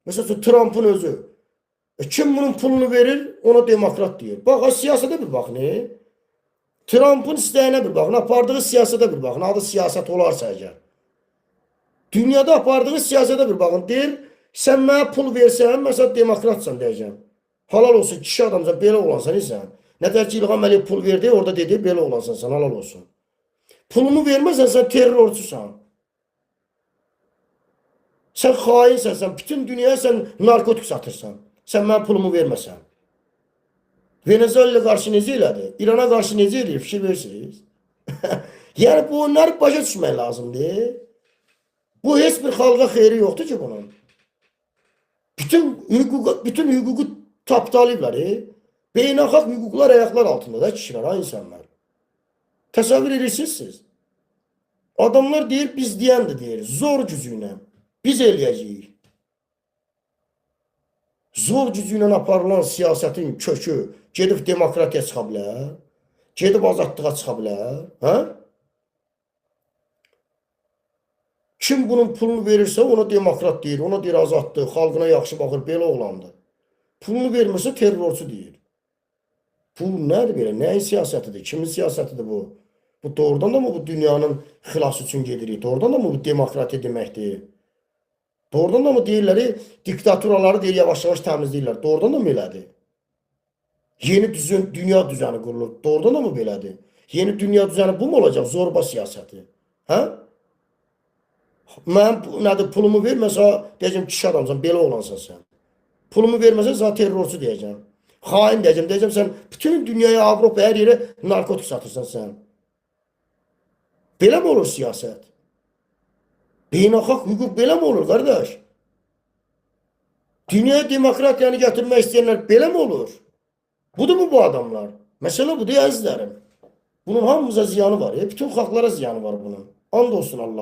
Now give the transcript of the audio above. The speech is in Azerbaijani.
Mesela Trump'ın özü. Kim bunun pulunu verir, ona demokrat deyir. Bax, siyasete bir bax, ne? Trump'ın istəyinə bir baxın, apardığı siyasete bir baxın. Adı siyaset olarsa əgər. Dünyada apardığı siyasete bir baxın. Deyir, sən mənə pul versən, məsələn, demokratsan deyəcəm. Halal olsun, kişi adamsan, belə olansan, insan. Nətər ki, İlham Əliyev pul verdi, orada dedi, belə olansan, sən halal olsun. Pulunu verməsən, sən terrorçusan. Sən xainsən, sən bütün dünyaya sən narkotik satırsan. Sən mənə pulumu verməsən. Venezuela qarşı necə elədi? İrana qarşı necə eləyir? Fikir verirsiniz? Yəni bu onları başa düşmək lazımdır. Bu heç bir xalqa xeyri yoxdur ki bunun. Bütün hüququ tapdalayıblar. Beynəlxalq hüquqlar ayaqlar altında da kişilər, ha insanlar. Təsəvvür edirsiniz siz. Adamlar deyir, biz deyəndir deyir. Zor gücü ilə. Biz eləyəcəyik. Zor gücü ilə aparılan siyasetin kökü gedib demokratiya çıxa bilər. Gedib azadlığa çıxa bilər. Hə? Kim bunun pulunu verirsə ona demokrat deyir, ona deyir azaddır, xalqına yaxşı baxır, belə oğlandır. Pulunu vermirsə terrorçu deyir. Bu nədir belə? Nəyin siyasətidir? Kimin siyasətidir bu? Bu doğrudan da mı bu dünyanın xilası üçün gedirik? Doğrudan da mı bu demokratiya deməkdir? Doğrudan da mı deyirlər, diktaturaları deyir, yavaş-yavaş təmizləyirlər. Doğrudan da mı belədir? Yeni dünya düzəni qurulur. Doğrudan da mı belədir? Yeni dünya düzəni bu mu olacaq? Zorba siyasəti. Hə? Mən nədir, pulumu verməsə, deyəcəm, kişi adamsan, belə olansan sən. Pulumu verməsə, sən terrorçu deyəcəm. Xain deyəcəm, sən bütün dünyaya, Avropa, hər yerə narkotik satırsan sən. Belə mi olur siyasət? Beynəlxalq hüquq belə mi olur, qardaş? Dünyaya demokratiyanı gətirmək istəyənlər belə mi olur? Budur mu bu adamlar? Məsələ budur, əzizlərim. Bunun hamımıza ziyanı var. Bütün xalqlara ziyanı var bunun. And olsun Allah.